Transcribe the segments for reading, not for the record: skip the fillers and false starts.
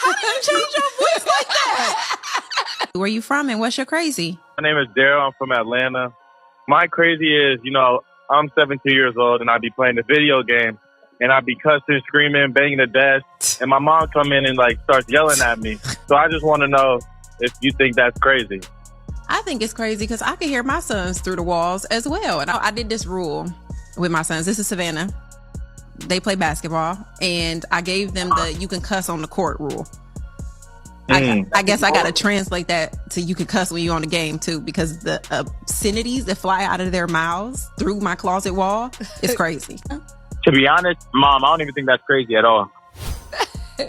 How do you change your voice like that? Where you from and what's your crazy? My name is Daryl. I'm from Atlanta. My crazy is, I'm 17 years old and I be playing the video game and I be cussing, screaming, banging the desk, and my mom come in and starts yelling at me. So I just want to know if you think that's crazy. I think it's crazy because I can hear my sons through the walls as well. And I did this rule with my sons. This is Savannah. They play basketball, and I gave them the you can cuss on the court rule. I guess I got to translate that to you can cuss when you're on the game, too, because the obscenities that fly out of their mouths through my closet wall is crazy. To be honest, Mom, I don't even think that's crazy at all.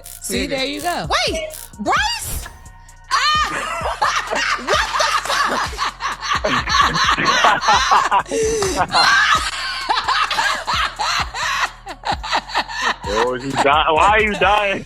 See, there you go. Wait, Bryce? Why are you dying?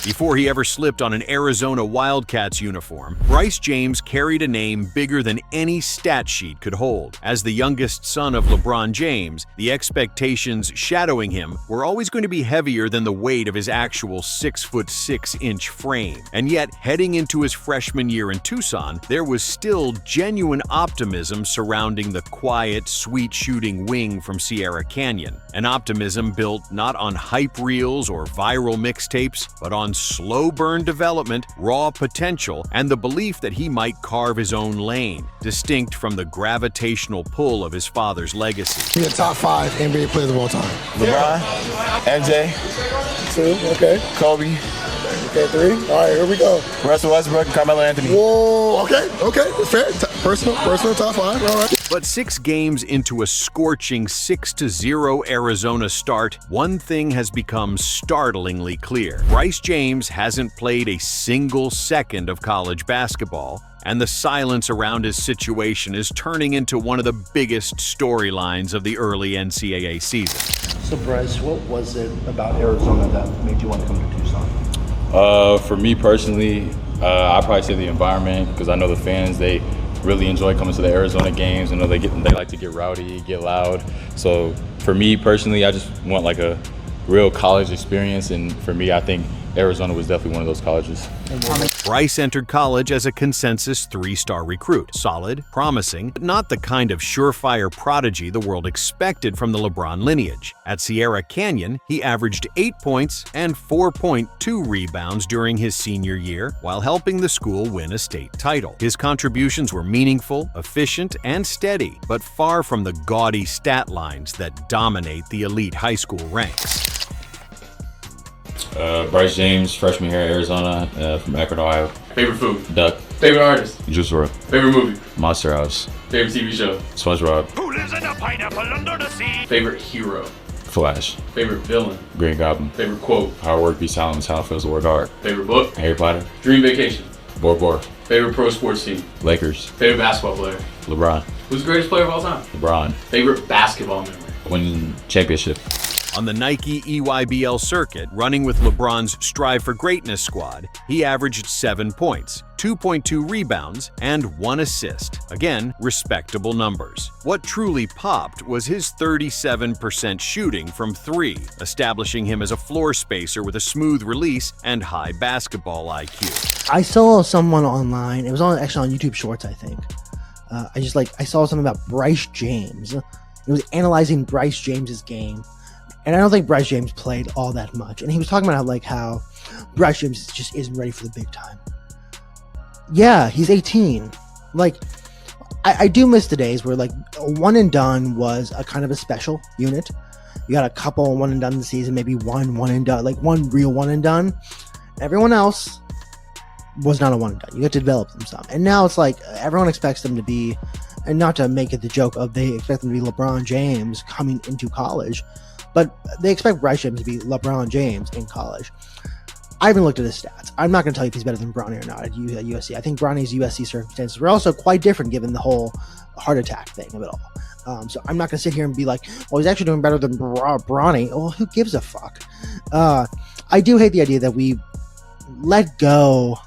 Before he ever slipped on an Arizona Wildcats uniform, Bryce James carried a name bigger than any stat sheet could hold. As the youngest son of LeBron James, the expectations shadowing him were always going to be heavier than the weight of his actual 6'6" frame. And yet, heading into his freshman year in Tucson, there was still genuine optimism surrounding the quiet, sweet-shooting wing from Sierra Canyon. An optimism built not on hype reels or viral mixtapes, but on slow burn development, raw potential, and the belief that he might carve his own lane, distinct from the gravitational pull of his father's legacy. He's a top 5 NBA players of all time. LeBron, MJ, 2, okay. Kobe, okay, 3. All right, here we go. Russell Westbrook, and Carmelo Anthony. Whoa, okay, fair. Personal top 5, all right. But 6 games into a scorching 6-0 Arizona start, one thing has become startlingly clear. Bryce James hasn't played a single second of college basketball, and the silence around his situation is turning into one of the biggest storylines of the early NCAA season. So Bryce, what was it about Arizona that made you want to come to Tucson? For me personally, I'd probably say the environment, because I know the fans, they really enjoy coming to the Arizona games. I know they like to get rowdy, get loud. So for me personally, I just want like a real college experience, and for me, I think Arizona was definitely one of those colleges. Bryce entered college as a consensus 3-star recruit. Solid, promising, but not the kind of surefire prodigy the world expected from the LeBron lineage. At Sierra Canyon, he averaged 8 points and 4.2 rebounds during his senior year, while helping the school win a state title. His contributions were meaningful, efficient, and steady, but far from the gaudy stat lines that dominate the elite high school ranks. Bryce James, freshman here at Arizona, from Akron, Ohio. Favorite food? Duck. Favorite artist? Juice WRLD. Favorite movie? Monster House. Favorite TV show? SpongeBob. Who lives in a pineapple under the sea? Favorite hero? Flash. Favorite villain? Green Goblin. Favorite quote? Hard work beats talent, talent feels the work hard. Favorite book? Harry Potter. Dream vacation? Bora Bora. Favorite pro sports team? Lakers. Favorite basketball player? LeBron. Who's the greatest player of all time? LeBron. Favorite basketball memory? Winning championship. On the Nike EYBL circuit, running with LeBron's Strive for Greatness squad, he averaged 7 points, 2.2 rebounds, and 1 assist. Again, respectable numbers. What truly popped was his 37% shooting from 3, establishing him as a floor spacer with a smooth release and high basketball IQ. I saw someone online, it was actually on YouTube Shorts, I think. I saw something about Bryce James. It was analyzing Bryce James's game. And I don't think Bryce James played all that much. And he was talking about how Bryce James just isn't ready for the big time. Yeah, he's 18. I do miss the days where a one and done was a kind of a special unit. You got a couple one and done this season, maybe one and done, one real one and done. Everyone else was not a one and done. You got to develop them some. And now it's everyone expects them to be, and not to make it the joke of they expect them to be LeBron James coming into college, but they expect Bryce James to be LeBron James in college. I haven't looked at his stats. I'm not going to tell you if he's better than Bronny or not at USC. I think Bronny's USC circumstances were also quite different given the whole heart attack thing of it all. So I'm not going to sit here and be well, he's actually doing better than Bronny. Well, who gives a fuck? I do hate the idea that we let go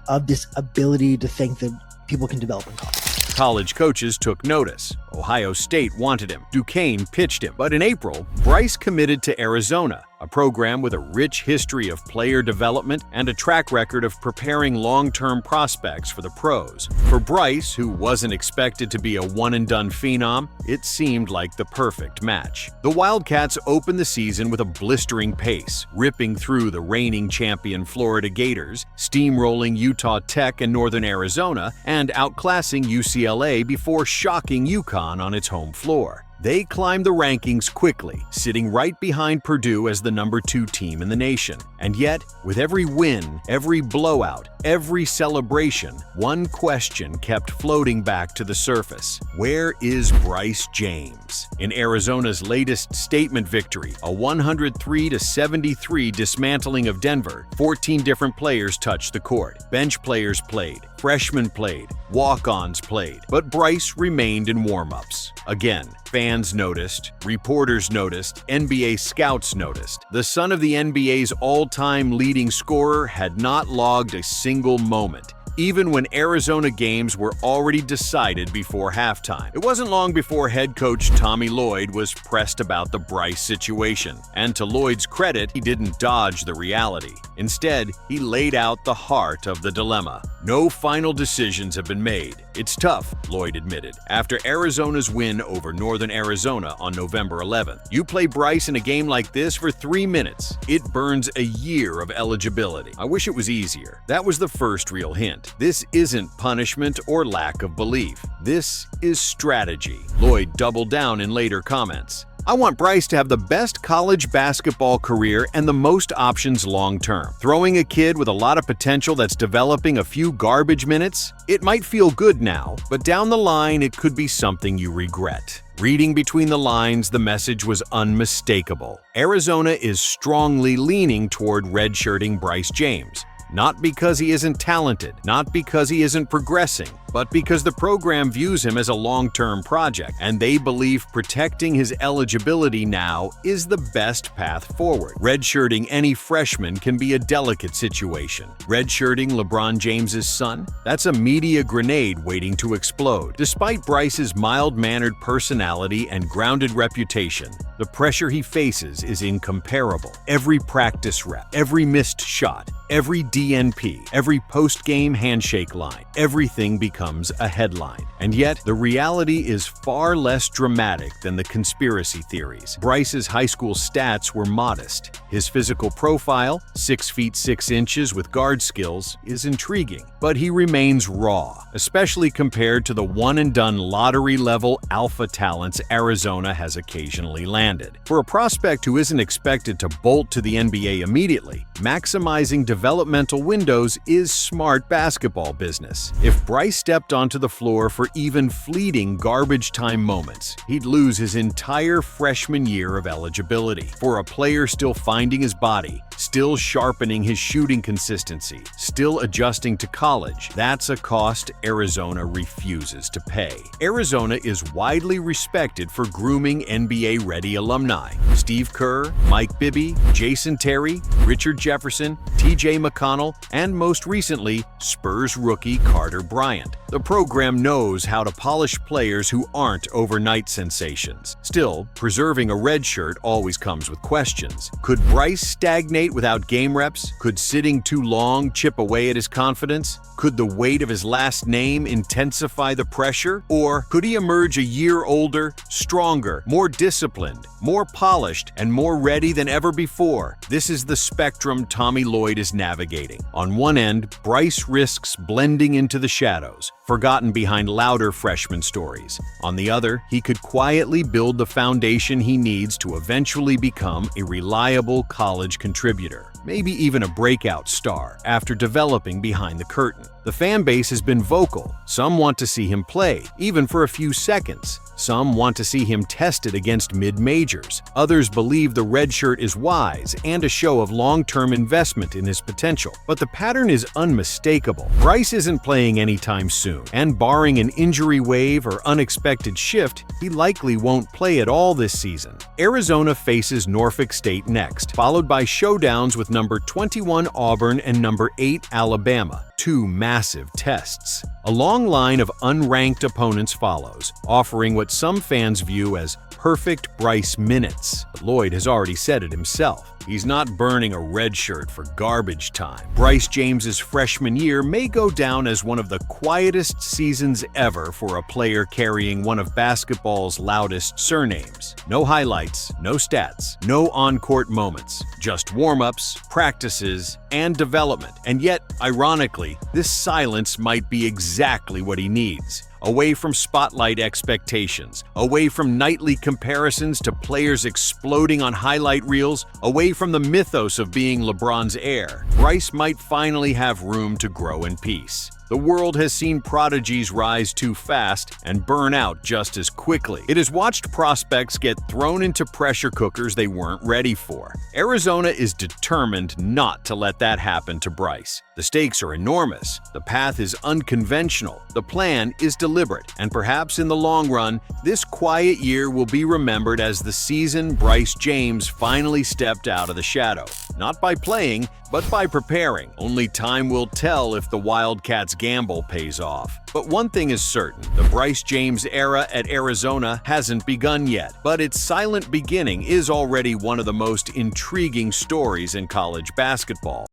of this ability to think that people can develop in college. College coaches took notice. Ohio State wanted him. Duquesne pitched him. But in April, Bryce committed to Arizona, a program with a rich history of player development and a track record of preparing long-term prospects for the pros. For Bryce, who wasn't expected to be a one-and-done phenom, it seemed like the perfect match. The Wildcats opened the season with a blistering pace, ripping through the reigning champion Florida Gators, steamrolling Utah Tech and Northern Arizona, and outclassing UCLA before shocking UConn on its home floor. They climbed the rankings quickly, sitting right behind Purdue as the number 2 team in the nation. And yet, with every win, every blowout, every celebration, one question kept floating back to the surface. Where is Bryce James? In Arizona's latest statement victory, a 103-73 dismantling of Denver, 14 different players touched the court. Bench players played, freshmen played, walk-ons played, but Bryce remained in warm-ups. Again, fans noticed, reporters noticed, NBA scouts noticed. The son of the NBA's all-time leading scorer had not logged a single moment, even when Arizona games were already decided before halftime. It wasn't long before head coach Tommy Lloyd was pressed about the Bryce situation, and to Lloyd's credit, he didn't dodge the reality. Instead, he laid out the heart of the dilemma. No final decisions have been made. It's tough, Lloyd admitted, after Arizona's win over Northern Arizona on November 11th. You play Bryce in a game like this for 3 minutes. It burns a year of eligibility. I wish it was easier. That was the first real hint. This isn't punishment or lack of belief. This is strategy. Lloyd doubled down in later comments. I want Bryce to have the best college basketball career and the most options long-term. Throwing a kid with a lot of potential that's developing a few garbage minutes? It might feel good now, but down the line it could be something you regret. Reading between the lines, the message was unmistakable. Arizona is strongly leaning toward redshirting Bryce James. Not because he isn't talented, not because he isn't progressing, but because the program views him as a long-term project, and they believe protecting his eligibility now is the best path forward. Redshirting any freshman can be a delicate situation. Redshirting LeBron James's son? That's a media grenade waiting to explode. Despite Bryce's mild-mannered personality and grounded reputation, the pressure he faces is incomparable. Every practice rep, every missed shot, every DNP, every post-game handshake line, everything becomes a headline. And yet, the reality is far less dramatic than the conspiracy theories. Bryce's high school stats were modest. His physical profile, 6 feet 6 inches with guard skills, is intriguing. But he remains raw, especially compared to the one-and-done lottery-level alpha talents Arizona has occasionally landed. For a prospect who isn't expected to bolt to the NBA immediately, maximizing developmental windows is smart basketball business. If Bryce stepped onto the floor for even fleeting garbage time moments, he'd lose his entire freshman year of eligibility. For a player still finding his body, still sharpening his shooting consistency, still adjusting to college, that's a cost Arizona refuses to pay. Arizona is widely respected for grooming NBA-ready alumni. Steve Kerr, Mike Bibby, Jason Terry, Richard Jefferson, TJ McConnell, and most recently, Spurs rookie Carter Bryant. The program knows how to polish players who aren't overnight sensations. Still, preserving a red shirt always comes with questions. Could Bryce stagnate without game reps? Could sitting too long chip away at his confidence? Could the weight of his last name intensify the pressure? Or could he emerge a year older, stronger, more disciplined, more polished, and more ready than ever before? This is the spectrum Tommy Lloyd is navigating. On one end, Bryce risks blending into the shadows, forgotten behind louder freshman stories. On the other, he could quietly build the foundation he needs to eventually become a reliable college contributor, maybe even a breakout star, after developing behind the curtain. The fan base has been vocal. Some want to see him play, even for a few seconds. Some want to see him tested against mid-majors. Others believe the red shirt is wise and a show of long-term investment in his potential. But the pattern is unmistakable. Bryce isn't playing anytime soon, and barring an injury wave or unexpected shift, he likely won't play at all this season. Arizona faces Norfolk State next, followed by showdowns with number 21 Auburn and number 8 Alabama. Two massive tests. A long line of unranked opponents follows, offering what some fans view as perfect Bryce minutes. But Lloyd has already said it himself. He's not burning a red shirt for garbage time. Bryce James's freshman year may go down as one of the quietest seasons ever for a player carrying one of basketball's loudest surnames. No highlights, no stats, no on-court moments, just warm-ups, practices, and development. And yet, ironically, this silence might be exactly what he needs. Away from spotlight expectations, away from nightly comparisons to players exploding on highlight reels, away from the mythos of being LeBron's heir, Bryce might finally have room to grow in peace. The world has seen prodigies rise too fast and burn out just as quickly. It has watched prospects get thrown into pressure cookers they weren't ready for. Arizona is determined not to let that happen to Bryce. The stakes are enormous, the path is unconventional, the plan is deliberate, and perhaps in the long run, this quiet year will be remembered as the season Bryce James finally stepped out of the shadow. Not by playing, but by preparing. Only time will tell if the Wildcats' gamble pays off. But one thing is certain, the Bryce James era at Arizona hasn't begun yet, but its silent beginning is already one of the most intriguing stories in college basketball.